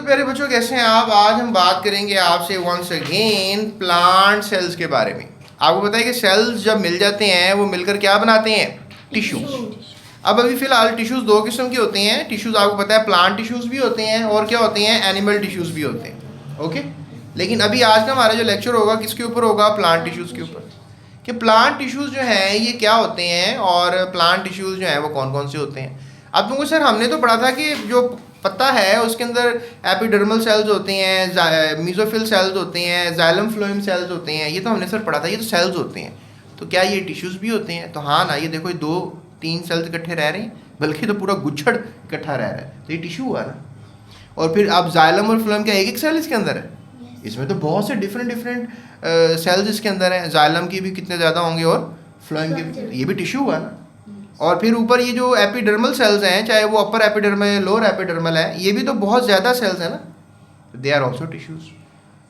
प्यारे बच्चों, कैसे हैं आप? आज हम बात करेंगे आपसे वंस अगेन प्लांट सेल्स के बारे में। आपको पता है कि सेल्स जब मिल जाते हैं वो मिलकर क्या बनाते हैं? टिश्यूज। अब अभी फिलहाल टिश्यूज दो किस्म के होते हैं। टिश्यूज आपको पता है प्लांट टिश्यूज भी होते हैं और क्या होते हैं, एनिमल टिश्यूज भी होते हैं। ओके, लेकिन अभी आज का हमारा जो लेक्चर होगा किसके ऊपर होगा? प्लांट टिश्यूज के ऊपर। कि प्लांट टिश्यूज जो हैं ये क्या होते हैं और प्लांट टिश्यूज जो हैं वो कौन कौन से होते हैं। अब तुमको सर हमने तो पढ़ा था कि जो पत्ता है उसके अंदर एपिडर्मल सेल्स होते हैं, मीजोफिल सेल्स होते हैं, जाइलम फ्लोएम सेल्स होते हैं। ये तो हमने सर पढ़ा था, ये तो सेल्स होते हैं। तो क्या ये टिश्यूज भी होते हैं? तो हाँ ना, ये देखो ये 2-3 सेल्स इकट्ठे रह रहे हैं, बल्कि तो पूरा गुच्छड़ इकट्ठा रह रहा है, तो ये टिश्यू हुआ ना। और फिर अब जाइलम और फ्लोएम क्या एक एक सेल इसके अंदर है? इसमें तो बहुत से डिफरेंट सेल्स इसके अंदर हैं। जाइलम की भी कितने ज़्यादा होंगे और फ्लोएम के भी, ये भी टिश्यू हुआ ना। और फिर ऊपर ये जो एपिडर्मल सेल्स हैं, चाहे वो अपर एपिडर्मल है लोअर एपिडर्मल है, ये भी तो बहुत ज़्यादा सेल्स हैं ना, दे आर ऑल्सो टिश्यूज़।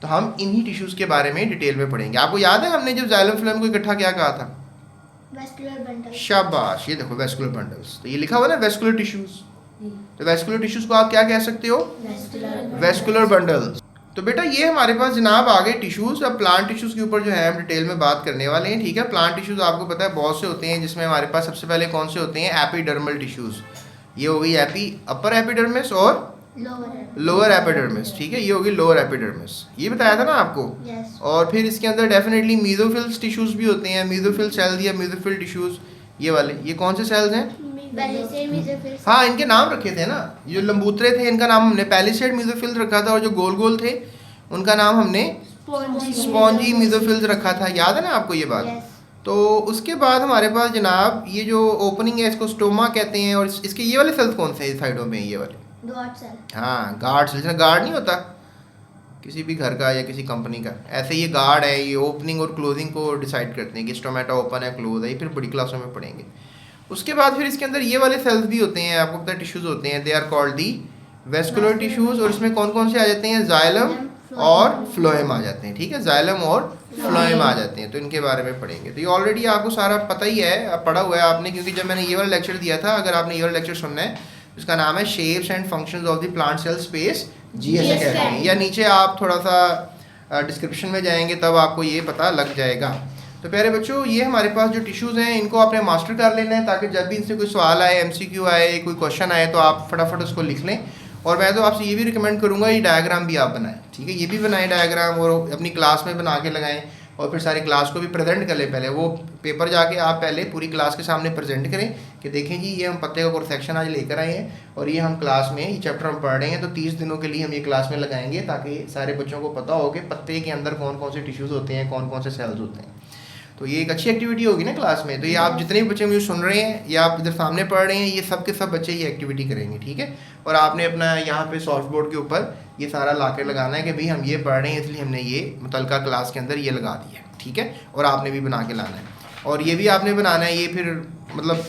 तो हम इन्हीं टिश्यूज़ के बारे में डिटेल में पढ़ेंगे। आपको याद है हमने जब जाइलम फ्लोएम को इकट्ठा क्या कहा था? Vascular bundle. शाबाश, ये देखो वेस्कुलर बंडल्स। तो ये लिखा हुआ ना वेस्कुलर टिश्यूज़। तो वेस्कुलर टिश्यूज़ को आप क्या कह सकते हो? Vascular bundles. तो बेटा ये हमारे पास जनाब आ गए टिश्यूज़। अब प्लांट टिश्यूज़ के ऊपर जो है हम डिटेल में बात करने वाले हैं, ठीक है। प्लांट टिश्यूज़ आपको पता है बहुत से होते हैं, जिसमें हमारे पास सबसे पहले कौन से होते हैं? Epidermal tissues. ये हो गई अपर एपिडर्मिस और लोअर एपिडर्मिस, ठीक है। ये होगी लोअर एपिडर्मिस, ये बताया था ना आपको। और फिर इसके अंदर डेफिनेटली मीजोफिल टिश्यूज़ भी होते हैं, मीजोफिल सेल्स या मीजोफिल टिश्यूज़। ये वाले ये कौन से सेल्स हैं? हाँ, इनके नाम रखे थे ना। जो लंबूतरे थे इनका नाम हमने पैलिसेड मीजोफिल रखा था, और जो गोल गोल थे उनका नाम हमने स्पॉन्जी मीजोफिल्स रखा था। याद है ना आपको ये बात? तो उसके बाद हमारे पास जनाब ये जो ओपनिंग है इसको स्टोमा कहते हैं। और इसके ये वाले सेल्स कौन से हैं साइडों में? ये वाले हाँ, गार्ड सेल्स। गार्ड नहीं होता किसी भी घर का या किसी कंपनी का, ऐसे ये गार्ड है, ये ओपनिंग और क्लोजिंग को डिसाइड करते हैं कि स्टोमेटा ओपन है क्लोज है। ये फिर बड़ी क्लासों में पढ़ेंगे। उसके बाद फिर इसके अंदर ये वाले सेल्स भी होते हैं, आपको पता है टिश्यूज़ होते हैं, they are called the vascular tissues. और इसमें कौन कौन से आ जाते हैं? जाइलम और फ्लोएम आ जाते हैं, ठीक है। जाइलम और फ्लोएम आ जाते हैं, तो इनके बारे में पढ़ेंगे। तो ये ऑलरेडी आपको सारा पता ही है, पढ़ा हुआ है आपने, क्योंकि जब मैंने ये वाला लेक्चर दिया था, अगर आपने ये वाला लेक्चर सुनना है, इसका नाम है shapes and functions of the plant cell space, GS academy. या नीचे आप थोड़ा सा डिस्क्रिप्शन में जाएंगे तब आपको ये पता लग जाएगा। तो प्यारे बच्चों, ये हमारे पास जो टिश्यूज़ हैं इनको आपने मास्टर कर लेना है, ताकि जब भी इनसे कोई सवाल आए, एमसीक्यू आए, कोई क्वेश्चन आए, तो आप फटाफट उसको लिख लें। और मैं तो आपसे ये भी रिकमेंड करूँगा ये डायग्राम भी आप बनाएं, ठीक है। ये भी बनाएं डायग्राम, और अपनी क्लास में बना के लगाएं, और फिर सारी क्लास को भी प्रेजेंट कर लें। पहले वो पेपर जाके आप पहले पूरी क्लास के सामने प्रेजेंट करें कि देखें जी ये हम पत्ते का कोर्स सेक्शन आज लेकर आए हैं, और ये हम क्लास में ये चैप्टर हम पढ़ रहे हैं। तो 30 दिनों के लिए हम ये क्लास में लगाएंगे, ताकि सारे बच्चों को पता हो कि पत्ते के अंदर कौन कौन से टिश्यूज़ होते हैं, कौन कौन से सेल्स होते हैं। तो ये एक अच्छी एक्टिविटी होगी ना क्लास में। तो ये आप जितने भी बच्चे मुझे सुन रहे हैं या आप इधर सामने पढ़ रहे हैं, ये सब के सब बच्चे ये एक्टिविटी करेंगे, ठीक है। और आपने अपना यहाँ पे सॉफ्ट बोर्ड के ऊपर ये सारा ला कर लगाना है कि भाई हम ये पढ़ रहे हैं, इसलिए हमने ये मुतलका क्लास के अंदर ये लगा दिया है, ठीक है। और आपने भी बना के लाना है, और ये भी आपने बनाना है। ये फिर मतलब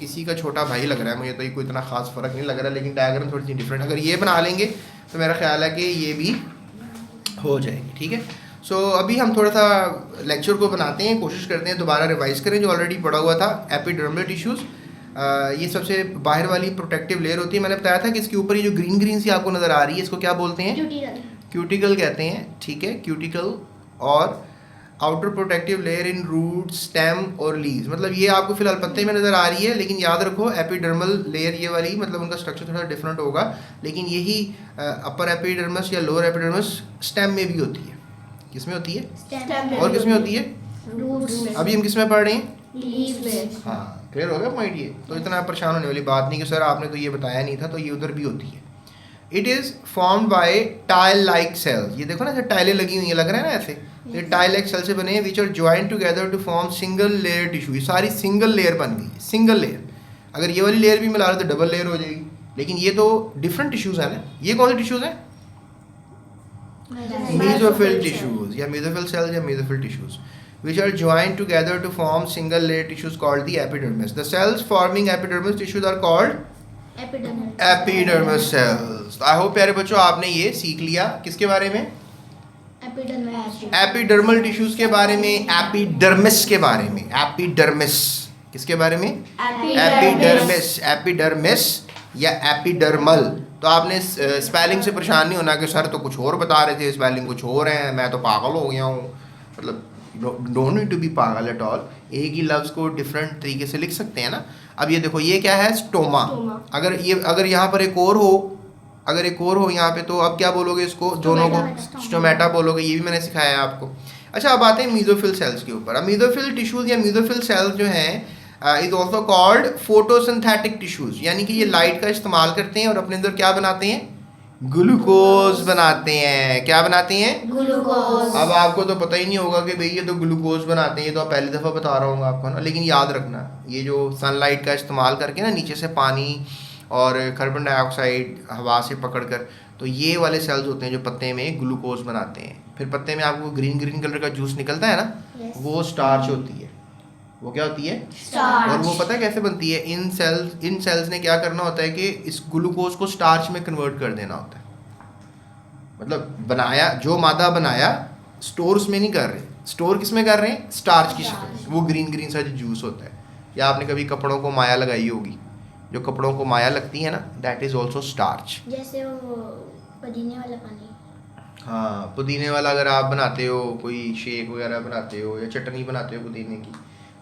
इसी का छोटा भाई लग रहा है मुझे, तो ये कोई इतना खास फ़र्क नहीं लग रहा, लेकिन डायग्राम थोड़ी सी डिफरेंट। अगर ये बना लेंगे तो मेरा ख्याल है कि ये भी हो जाएगी, ठीक है। सो अभी हम थोड़ा सा लेक्चर को बनाते हैं, कोशिश करते हैं दोबारा रिवाइज करें जो ऑलरेडी पढ़ा हुआ था। एपिडर्मल टिश्यूज़, ये सबसे बाहर वाली प्रोटेक्टिव लेयर होती है। मैंने बताया था कि इसके ऊपर ये जो ग्रीन ग्रीन सी आपको नज़र आ रही है, इसको क्या बोलते हैं? क्यूटिकल कहते हैं, ठीक है, क्यूटिकल। और outer protective layer in root, stem और लीव्स, मतलब ये आपको फिलहाल पत्ते में नज़र आ रही है, लेकिन याद रखो एपिडर्मल लेयर ये वाली, मतलब उनका स्ट्रक्चर थोड़ा डिफरेंट होगा, लेकिन यही अपर एपिडर्मिस या लोअर एपिडर्मिस स्टेम में भी होती है। किसमें होती है? और किसमें होती है? अभी हम किसमें पढ़ रहे हैं? हाँ, क्लियर हो गया पॉइंट ये? तो इतना परेशान होने वाली बात नहीं कि सर आपने तो ये बताया नहीं था, तो ये उधर भी होती है। It is formed by tile like cells. ये देखो ना, जैसे टाइलें लगी हुई हैं, लग रहा है ना ऐसे। ये टाइल लाइक सेल से बने हैं, which are join together to form single layer tissue. ये सारी सिंगल लेयर बन गई, सिंगल लेयर। अगर ये वाली लेयर भी मिला रहे तो डबल लेयर हो जाएगी, लेकिन ये तो डिफरेंट टिश्यूज़ हैं ना। ये कौन से टिश्यूज़ हैं? मेसोफिल टिश्यूज या मेसोफिल सेल्स या mesophyll tissues, which are joined together to form single layer tissues called the epidermis. The cells forming epidermis tissues are called epidermis cells. I hope प्यारे बच्चों आपने ये सीख लिया। किसके बारे में? एपिडर्मल टिश्यूज के बारे में, एपिडर्मिस के बारे में। एपिडर्मिस किसके बारे में? एपिडर्मिस, एपिडर्मिस या एपिडर्मल तो आपने स्पेलिंग से परेशान नहीं होना कि सर तो कुछ और बता रहे थे, स्पेलिंग कुछ और है, मैं तो पागल हो गया हूँ। मतलब डोंट नीड टू बी पागल एट ऑल। एक ही लफ्ज़ को डिफरेंट तरीके से लिख सकते हैं ना। अब ये देखो ये क्या है, स्टोमा। अगर यहाँ पर एक और हो यहाँ पे, तो अब क्या बोलोगे इसको, दोनों को स्टोमेटा बोलोगे। ये भी मैंने सिखाया है आपको। अच्छा, अब आते हैं मीजोफिल सेल्स के ऊपर। अब मीजोफिल टिश्यूज या मीजोफिल सेल्स जो हैं is also called photosynthetic tissues, यानी कि ये लाइट का इस्तेमाल करते हैं और अपने अंदर क्या बनाते हैं, ग्लूकोज बनाते हैं। क्या बनाते हैं, ग्लूकोज। अब आपको तो पता ही नहीं होगा कि भाई ये तो ग्लूकोज बनाते हैं, ये तो पहली दफ़ा बता रहा हूँ आपको ना। लेकिन याद रखना, ये जो सनलाइट का इस्तेमाल करके ना नीचे से पानी और कार्बन डाइऑक्साइड हवा से पकड़कर, तो ये वाले सेल्स होते हैं जो पत्ते में ग्लूकोज बनाते हैं। फिर पत्ते में आपको ग्रीन ग्रीन कलर का जूस निकलता है ना, Yes. वो स्टार्च होती है। वो क्या होती है, स्टार्च। और वो पता है कैसे बनती है, इन सेल्स ने क्या करना होता है कि इस ग्लूकोज को स्टार्च में कन्वर्ट कर देना होता है। मतलब बनाया, जो मादा बनाया स्टोर उसमें नहीं कर रहे, स्टोर किस में कर रहे हैं, स्टार्च की शक्ल में। वो ग्रीन ग्रीन सा जो जूस होता है, या आपने कभी कपड़ों को माया लगाई होगी, जो कपड़ों को माया लगती है ना, दैट इज ऑल्सो स्टार्च। जैसे वो पुदीने वाला पानी। हाँ, पुदीने वाला अगर आप बनाते हो, कोई शेक वगैरह बनाते हो या चटनी बनाते हो पुदीने की,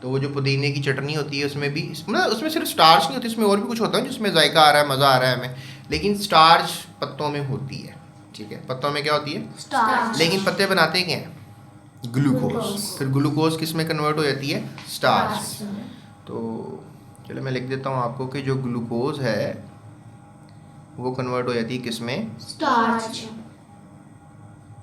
तो वो जो पुदीने की चटनी होती है उसमें भी, मतलब उसमें सिर्फ स्टार्च नहीं होती, उसमें और भी कुछ होता है जिसमें जायका आ रहा है, मज़ा आ रहा है हमें, लेकिन स्टार्च पत्तों में होती है। ठीक है, पत्तों में क्या होती है, स्टार्च। लेकिन पत्ते बनाते क्या हैं, ग्लूकोज। फिर ग्लूकोज किस में कन्वर्ट हो जाती है, स्टार्च। तो चलो मैं लिख देता हूँ आपको कि जो ग्लूकोज है वो कन्वर्ट हो जाती है किस में, स्टार्च।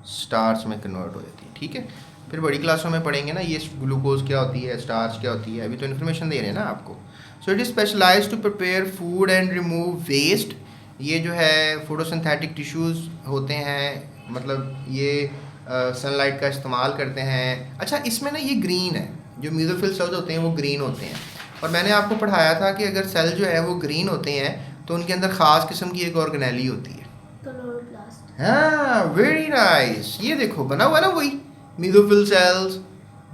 स्टार्च में कन्वर्ट हो जाती है। ठीक है, फिर बड़ी क्लासों में पढ़ेंगे ना ये ग्लूकोज क्या होती है, स्टार्च क्या होती है, अभी तो इन्फॉर्मेशन दे रहे हैं ना आपको। So it is specialised to prepare food and remove waste. ये जो है फोटोसिंथेटिक टिश्यूज़ होते हैं, मतलब ये सनलाइट का इस्तेमाल करते हैं। अच्छा, इसमें ना ये ग्रीन है, जो मीजोफिल सेल्स होते हैं वो ग्रीन होते हैं, और मैंने आपको पढ़ाया था कि अगर सेल जो है वो ग्रीन होते हैं तो उनके अंदर ख़ास किस्म की एक ऑर्गेनेली होती है। क्लोरोप्लास्ट। हाँ, वेरी नाइस। ये देखो बना हुआ है ना वही मीजोफिल सेल्स,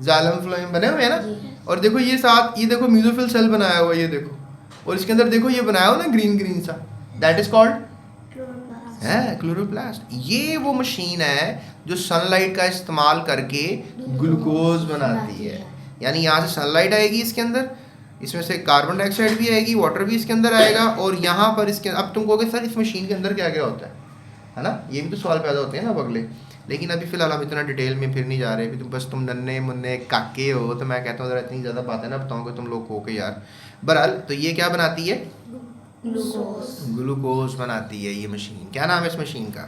जाइलम फ्लोएम बने हुए हैं ना। और देखो ये साथ, ये देखो मीजोफिल सेल बनाया हुआ है, ये देखो, और इसके अंदर देखो ये बनाया हुआ ना ग्रीन ग्रीन सा, दैट इज कॉल्ड क्लोरोप्लास्ट। है क्लोरोप्लास्ट। ये वो मशीन है जो सनलाइट का इस्तेमाल करके ग्लूकोज बनाती है। यानी यहाँ से सनलाइट आएगी इसके अंदर, इसमें से कार्बन डाइऑक्साइड भी आएगी, वाटर भी इसके अंदर आएगा, और यहाँ पर इसके, अब तुम कहोगे सर इस मशीन के अंदर क्या क्या होता है ना, ये भी तो सवाल पैदा होते हैं ना अगले। लेकिन अभी फ़िलहाल हम इतना डिटेल में फिर नहीं जा रहे, अभी तुम नन्हे मुन्ने काके हो, तो मैं कहता हूँ ज़रा इतनी ज़्यादा बातें ना बताऊँगा तुम लोग हो के यार। बहरहाल, तो ये क्या बनाती है, ग्लूकोज बनाती है ये मशीन। क्या नाम है इस मशीन का,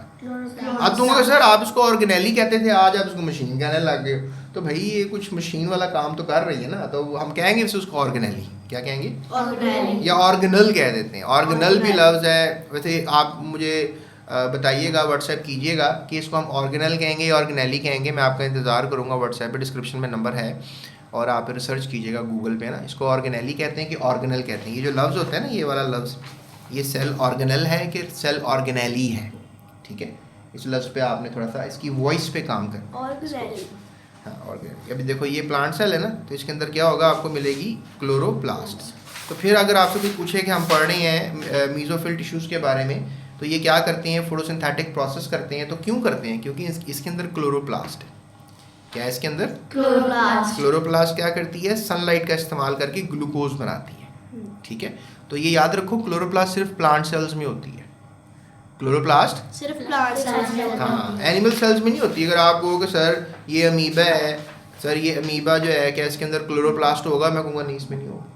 अब तुम कहोगे सर आप इसको ऑर्गेनेली कहते थे, आज आप इसको मशीन कहने लग गए। तो भाई ये कुछ मशीन वाला काम तो कर रही है ना, तो हम कहेंगे उसको ऑर्गेनेली। क्या कहेंगे, ऑर्गेनेली या ऑर्गेनल कह देते हैं। ऑर्गेनल भी लफ्ज़ है, वैसे आप मुझे बताइएगा, व्हाट्सएप कीजिएगा कि इसको हम ऑर्गेनल कहेंगे या ऑर्गेनेली कहेंगे। मैं आपका इंतज़ार करूँगा, व्हाट्सएप पे डिस्क्रिप्शन में नंबर है, और आप रिसर्च कीजिएगा गूगल पे ना, इसको ऑर्गेनेली कहते हैं कि ऑर्गेनल कहते हैं। ये जो लफ्ज़ होता है ना, ये वाला लफ्ज़, ये सेल ऑर्गेनल है कि सेल ऑर्गेनेली है। ठीक है, इस लफ्ज़ पे आपने थोड़ा सा इसकी वॉइस पे काम करना। ऑर्गेनेली। हाँ, ऑर्गेनेली। अभी देखो ये प्लांट सेल है ना, तो इसके अंदर क्या होगा, आपको मिलेगी क्लोरोप्लास्ट। तो फिर अगर आपसे कोई पूछे कि हम पढ़ रहे हैं मीजोफिल टिश्यूज़ के बारे में, तो ये क्या करते हैं, फोटोसिंथेटिक प्रोसेस करते हैं। तो क्यों करते हैं, क्योंकि इसके अंदर क्लोरोप्लास्ट है। क्या है इसके अंदर, क्लोरोप्लास्ट। क्लोरोप्लास्ट क्या करती है, सनलाइट का इस्तेमाल करके ग्लूकोज बनाती है। ठीक है, तो ये याद रखो, क्लोरोप्लास्ट सिर्फ प्लांट सेल्स में होती है। क्लोरोप्लास्ट सिर्फ प्लांट सेल्स में होता है। हाँ, एनिमल सेल्स में नहीं होती। अगर आप कहोगे सर ये अमीबा है, सर ये अमीबा जो है क्या इसके अंदर क्लोरोप्लास्ट होगा, मैं कहूँगा नहीं इसमें नहीं होगा।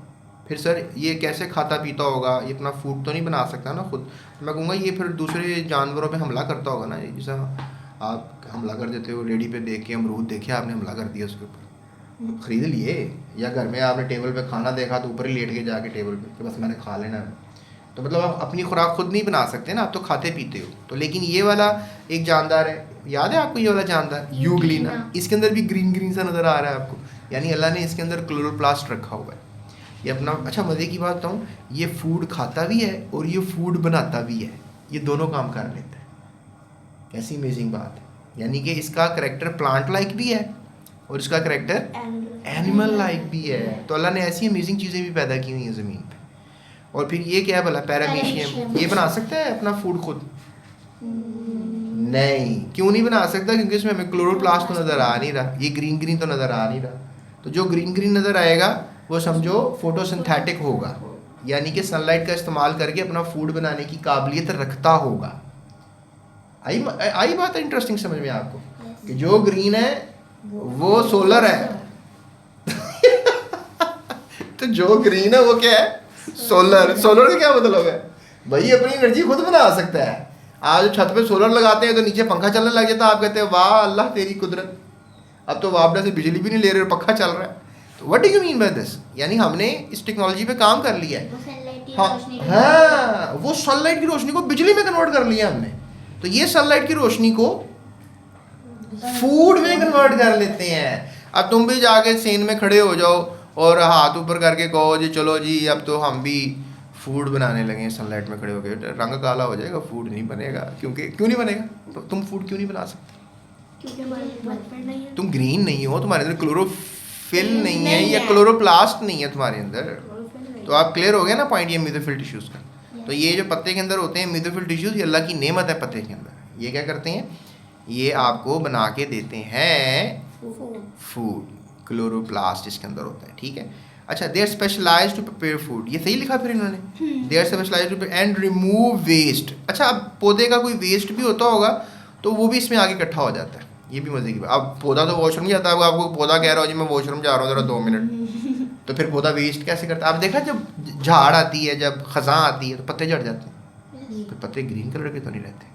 फिर सर ये कैसे खाता पीता होगा, ये अपना फूड तो नहीं बना सकता ना खुद, मैं कहूँगा ये फिर दूसरे जानवरों पे हमला करता होगा ना, जैसा आप हमला कर देते हो रेडी पे देख के, अमरूद देखे आपने, हमला कर दिया उसके ऊपर, ख़रीद लिए, या घर में आपने टेबल पे खाना देखा तो ऊपर ही लेट के जाके टेबल पे कि बस मैंने खा लेना है। तो मतलब आप अपनी खुराक खुद नहीं बना सकते ना, आप तो खाते पीते हो। तो लेकिन ये वाला एक जानदार है, याद है आपको ये वाला जानदार, यूग्लिना, इसके अंदर भी ग्रीन ग्रीन सा नज़र आ रहा है आपको, यानी अल्लाह ने इसके अंदर क्लोरोप्लास्ट रखा हुआ है। ये अपना, अच्छा मज़े की बात बताऊँ, ये फूड खाता भी है और ये फूड बनाता भी है, ये दोनों काम कर लेता है। कैसी अमेजिंग बात है, यानी कि इसका करेक्टर प्लांट लाइक भी है और इसका करेक्टर एनिमल लाइक भी है। तो अल्लाह ने ऐसी अमेजिंग चीज़ें भी पैदा की हुई हैं ज़मीन पे। और फिर ये क्या है भला, पैरामीशियम। ये बना सकता है अपना फूड खुद? नहीं। क्यों नहीं बना सकता? क्योंकि इसमें हमें क्लोरोप्लास्ट तो नज़र आ नहीं रहा, ये ग्रीन ग्रीन तो नज़र आ नहीं रहा। तो जो ग्रीन ग्रीन नज़र आएगा वो समझो फोटोसिंथेटिक होगा, यानी कि सनलाइट का इस्तेमाल करके अपना फूड बनाने की काबिलियत रखता होगा। आई बात है इंटरेस्टिंग समझ में आपको, कि जो ग्रीन है वो सोलर है तो जो ग्रीन है वो क्या है? सोलर। सोलर का क्या मतलब है भाई? अपनी एनर्जी खुद बना सकता है। आज छत पे सोलर लगाते हैं तो नीचे पंखा चलने लग जाता है, आप कहते हैं वाह अल्लाह तेरी कुदरत, अब तो वापडा से बिजली भी नहीं ले रहे और पंखा चल रहा है। तो what do you mean by this? यानी हमने इस टेक्नोलॉजी पे काम कर लिया है। हाँ, वो सनलाइट की रोशनी को बिजली में कन्वर्ट कर लिया हमने। तो ये सनलाइट की रोशनी को फूड में कन्वर्ट कर लेते हैं। अब तुम भी जाके सीन में खड़े हो जाओ और हाथ ऊपर करके कहो जी चलो जी अब तो हम भी फूड बनाने लगे, सनलाइट में खड़े हो गए, रंग काला हो जाएगा, फूड नहीं बनेगा। क्योंकि क्यों नहीं बनेगा? तो तुम फूड क्यों नहीं बना सकते? तुम ग्रीन नहीं हो, तुम्हारे अंदर क्लोरोफिल नहीं है या क्लोरोप्लास्ट नहीं है तुम्हारे अंदर। तो आप क्लियर हो गए ना पॉइंट, ये मेसोफिल टिश्यूज का। तो ये जो पत्ते के अंदर होते हैं मेसोफिल टिश्यूज, ये अल्लाह की नेमत है पत्ते के अंदर। ये क्या करते हैं? ये आपको बना के देते हैं फूड, क्लोरोप्लास्ट इसके अंदर होता है, ठीक है। अच्छा, they are specialised to prepare food, ये सही लिखा फिर इन्होंने, they are specialised to and remove waste. अच्छा, अब पौधे का कोई वेस्ट भी होता होगा तो वो भी इसमें आगे इकट्ठा हो जाता है, ये भी मजे की बात। अब पौधा तो वॉशरूम जाता है, आपको पौधा कह रहा हो जी मैं वॉशरूम जा रहा हूँ जरा 2 मिनट, तो फिर पौधा वेस्ट कैसे करता है? आप देखा जब झाड़ आती है, जब खजां आती है तो पत्ते झड़ जाते हैं, तो पत्ते ग्रीन कलर के तो नहीं रहते,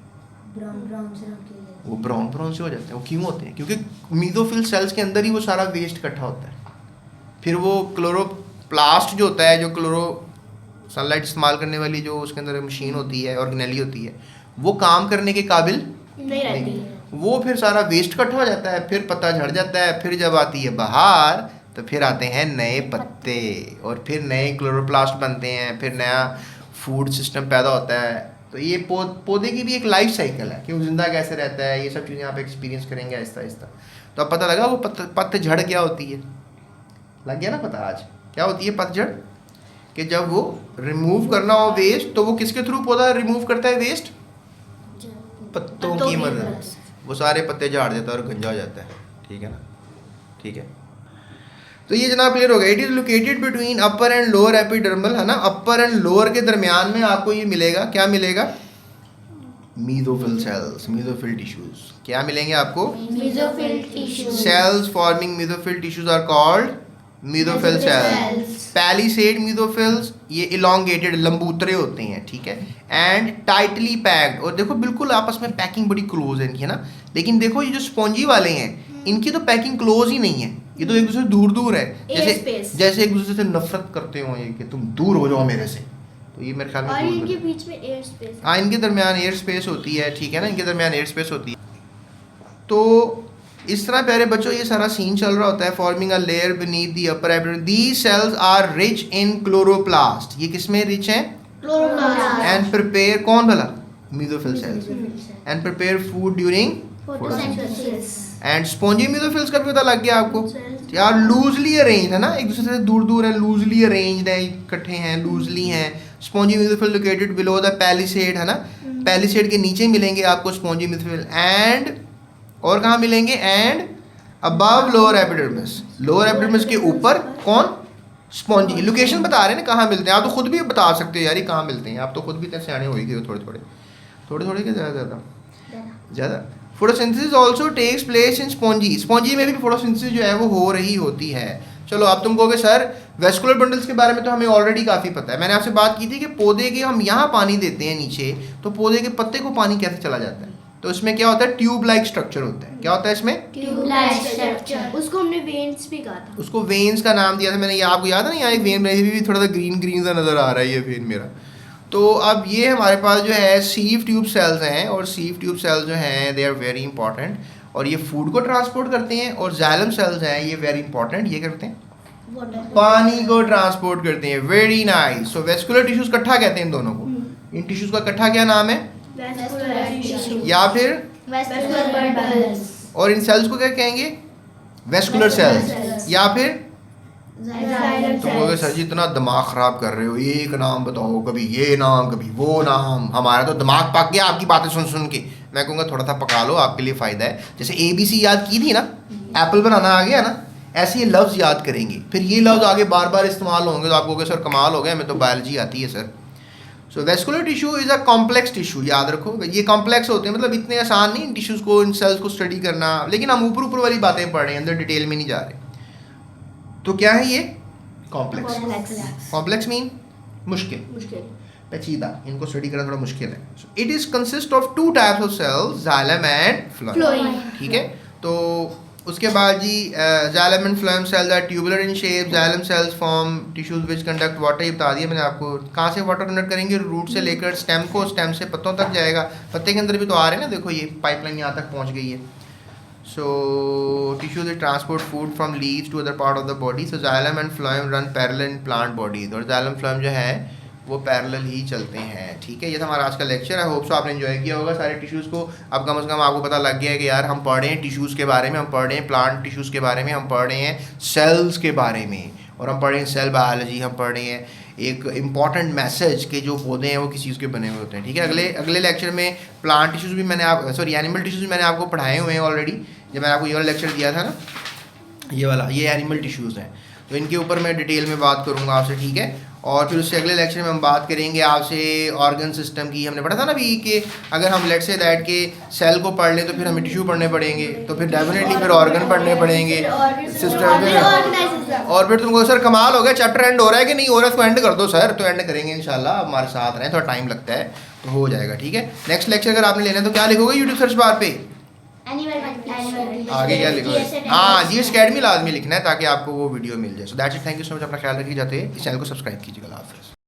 वो ब्राउन ब्राउन से हो जाते हैं। वो क्यों होते हैं? क्योंकि मीजोफिल सेल्स के अंदर ही वो सारा वेस्ट इकट्ठा होता है। फिर वो क्लोरोप्लास्ट जो होता है, जो क्लोरो सनलाइट इस्तेमाल करने वाली जो उसके अंदर मशीन होती है, ऑर्गेनेली होती है, वो काम करने के काबिल नहीं रहती है। वो फिर सारा वेस्ट इकट्ठा हो जाता है, फिर पत्ता झड़ जाता है। फिर जब आती है बहार तो फिर आते हैं नए पत्ते और फिर नए क्लोरोप्लास्ट बनते हैं, फिर नया फूड सिस्टम पैदा होता है। तो ये पौधे की भी एक लाइफ साइकिल है कि वो जिंदा कैसे रहता है, ये सब चीज़ें आप एक्सपीरियंस करेंगे आहिस्ता आहिस्ता। तो अब पता लगा वो पतझड़ क्या होती है, लग गया ना पता आज क्या होती है पतझड़? कि जब वो रिमूव करना हो वेस्ट तो वो किसके थ्रू पौधा रिमूव करता है वेस्ट? पत्तों की मदद। वो सारे पत्ते झाड़ देता है और गंजा हो जाता है, ठीक है ना? ठीक है, तो ये जनाब क्लियर हो गया। It is located between upper and lower epidermal, है ना? अपर एंड लोअर के दरमियान में आपको ये मिलेगा, क्या मिलेगा? Mesophyll cells, mesophyll tissues. क्या मिलेंगे आपको? Mesophyll tissues. Cells forming mesophyll tissues are called mesophyll cells. Palisade mesophylls, ये इलोंगेटेड लंबूतरे होते हैं, ठीक है, एंड टाइटली पैक्ड। और देखो बिल्कुल आपस में पैकिंग बड़ी क्लोज है इनकी, है ना? लेकिन देखो ये जो स्पॉन्जी वाले हैं इनकी तो पैकिंग क्लोज ही नहीं है, ये तो एक दूसरे से दूर दूर है, जैसे एक दूसरे से नफरत करते हो ये कि तुम दूर हो जाओ मेरे से। तो ये मेरे ख्याल में, और इनके बीच में एयर स्पेस, हाँ इनके दरमियान एयर स्पेस होती है, ठीक है ना? इनके दरमियान एयर स्पेस होती है। तो इस तरह प्यारे बच्चों ये सारा सीन चल रहा होता है। Forming a layer beneath the upper abdomen, these cells are rich in chloroplast. ये किसमें रिच हैं? क्लोरोप्लास्ट। एंड प्रिपेयर, कौन भला? Mesophyll cells. And prepare food during photosynthesis. And spongy mesophylls का भी पता लग गया आपको यार, लूजली अरेंज है ना, एक दूसरे से दूर दूर है, लूजली अरेंज्ड है, इकट्ठे हैं, लूजली हैं। Spongy mesophyll located below the palisade, है ना? पैलिसेड के नीचे मिलेंगे आपको स्पॉन्जी मेसोफिल, एंड और कहाँ मिलेंगे? And above lower epidermis, lower epidermis के ऊपर कौन? स्पॉन्जी। लोकेशन बता रहे हैं ना कहाँ मिलते हैं, आप तो खुद भी बता सकते हो यार ये कहाँ मिलते हैं, आप तो खुद भी इतने सियाने हो ही गए हो, थोड़े थोड़े के ज़्यादा। Photosynthesis also takes place in spongy, spongy में भी फोटोसिंथेसिस जो है वो हो रही होती है। चलो अब तुम कहोगे सर वेस्कुलर बंडल्स के बारे में तो हमें ऑलरेडी काफ़ी पता है। मैंने आपसे बात की थी कि पौधे के हम यहाँ पानी देते हैं नीचे, तो पौधे के पत्ते को पानी कैसे चला जाता है? तो इसमें क्या होता है? ट्यूब लाइक स्ट्रक्चर होता है। क्या होता है इसमें? Tube like structure. उसको हमने वेन्स भी कहा था, उसको वेन्स का नाम दिया था मैंने, ये आपको याद है ना? यहाँ एक वेन मेरी भी थोड़ा सा ग्रीन ग्रीन सा नज़र आ रहा है ये वेन मेरा। तो अब ये हमारे पास जो है सीव ट्यूब सेल्स हैं, और सीव ट्यूब सेल्स जो हैं दे आर वेरी इंपॉर्टेंट, और ये फूड को ट्रांसपोर्ट करते हैं। और जाइलम सेल्स हैं, ये वेरी इंपॉर्टेंट, ये करते हैं पानी को ट्रांसपोर्ट करते हैं। Very nice. So vascular tissues इकट्ठा कहते हैं इन दोनों को। इन टिश्यूज का इकट्ठा क्या नाम है? या फिर वेस्कुलर बंडल्स। और इन सेल्स को क्या कहेंगे? वेस्कुलर सेल्स, या फिर तो बोलोगे सर जी इतना दिमाग ख़राब कर रहे हो, एक नाम बताओ, कभी ये नाम कभी वो नाम, हमारा तो दिमाग पक गया आपकी बातें सुन सुन के। मैं कहूँगा थोड़ा सा पका लो, आपके लिए फ़ायदा है। जैसे ABC याद की थी ना, एप्पल बनाना आ गया ना, ऐसे ये लफ्ज़ याद करेंगे, फिर ये लफ्ज़ आगे बार बार इस्तेमाल होंगे तो आप कहोगे सर कमाल हो गया, हमें तो बायोलॉजी आती है sir. So vascular tissue is a complex tissue, याद रखो ये कॉम्प्लेक्स होते हैं, मतलब इतने आसान नहीं इन टिश्यूज़ को, इन सेल्स को स्टडी करना, लेकिन हम ऊपर ऊपर वाली बातें पढ़ रहे हैं, अंदर डिटेल में नहीं जा रहे। तो क्या है ये कॉम्प्लेक्स? कॉम्प्लेक्स मीन मुश्किल, पेचीदा, इनको स्टडी करना थोड़ा मुश्किल है। It is consist of 2 types of cells, xylem and phloem, ठीक है। तो उसके बाद जी xylem and phloem cells are tubular in shape, xylem cells form tissues which conduct water, ये बता दिया मैंने आपको। कहाँ से वाटर कंडक्ट करेंगे? रूट से लेकर स्टेम को, स्टेम से पत्तों तक जाएगा, पत्ते के अंदर भी तो आ रहे हैं ना, देखो ये पाइपलाइन यहाँ तक पहुँच गई है। So tissues that transport food from leaves to other part of the body. So xylem and phloem run parallel in plant bodies, और xylem phloem जो है वो पैरेलल ही चलते हैं, ठीक है। ये था हमारा आज का लेक्चर है, होप सो आपने एंजॉय किया होगा सारे टिश्यूज़ को। अब कम से कम आपको पता लग गया है कि यार हम पढ़ रहे हैं टिश्यूज़ के बारे में, हम पढ़ रहे हैं प्लांट टिश्यूज़ के बारे में, हम पढ़ रहे हैं सेल्स के बारे में, और हम पढ़ रहे हैं सेल बायोलॉजी, हम पढ़ रहे हैं एक इम्पॉर्टेंट मैसेज के जो पौधे हैं वो किस चीज़ के बने हुए होते हैं, ठीक है। अगले लेक्चर में प्लांट टिश्यूज़ भी मैंने एनिमल टिश्यूज़ मैंने आपको पढ़ाए हुए हैं ऑलरेडी। जब मैंने आपको ये वाला लेक्चर दिया था ना, ये एनिमल टिश्यूज़ हैं, तो इनके ऊपर मैं डिटेल में बात करूँगा आपसे, ठीक है। और फिर उससे अगले लेक्चर में हम बात करेंगे आपसे ऑर्गन सिस्टम की। हमने पढ़ा था ना अभी कि अगर हम लेट से दैट के सेल को पढ़ लें तो फिर हमें टिश्यू पढ़ने पड़ेंगे, तो फिर डेफिनेटली फिर ऑर्गन पढ़ने पड़ेंगे, सिस्टम। और फिर तुमको सर कमाल हो गया, चैप्टर एंड हो रहा है कि नहीं हो रहा है, इसको एंड कर दो सर। तो एंड करेंगे इंशाल्लाह, हमारे साथ रहें, थोड़ा टाइम लगता है तो हो जाएगा, ठीक है। नेक्स्ट लेक्चर अगर आपने लेना है तो क्या लिखोगे यूट्यूब सर्च बार पे? आगे क्या लिखोगे? हाँ GS Academy लाजमी लिखना है ताकि आपको वो वीडियो मिल जाए। So that's it, thank you so much, अपना ख्याल रखिए, जाते इस चैनल को सब्सक्राइब कीजिएगा।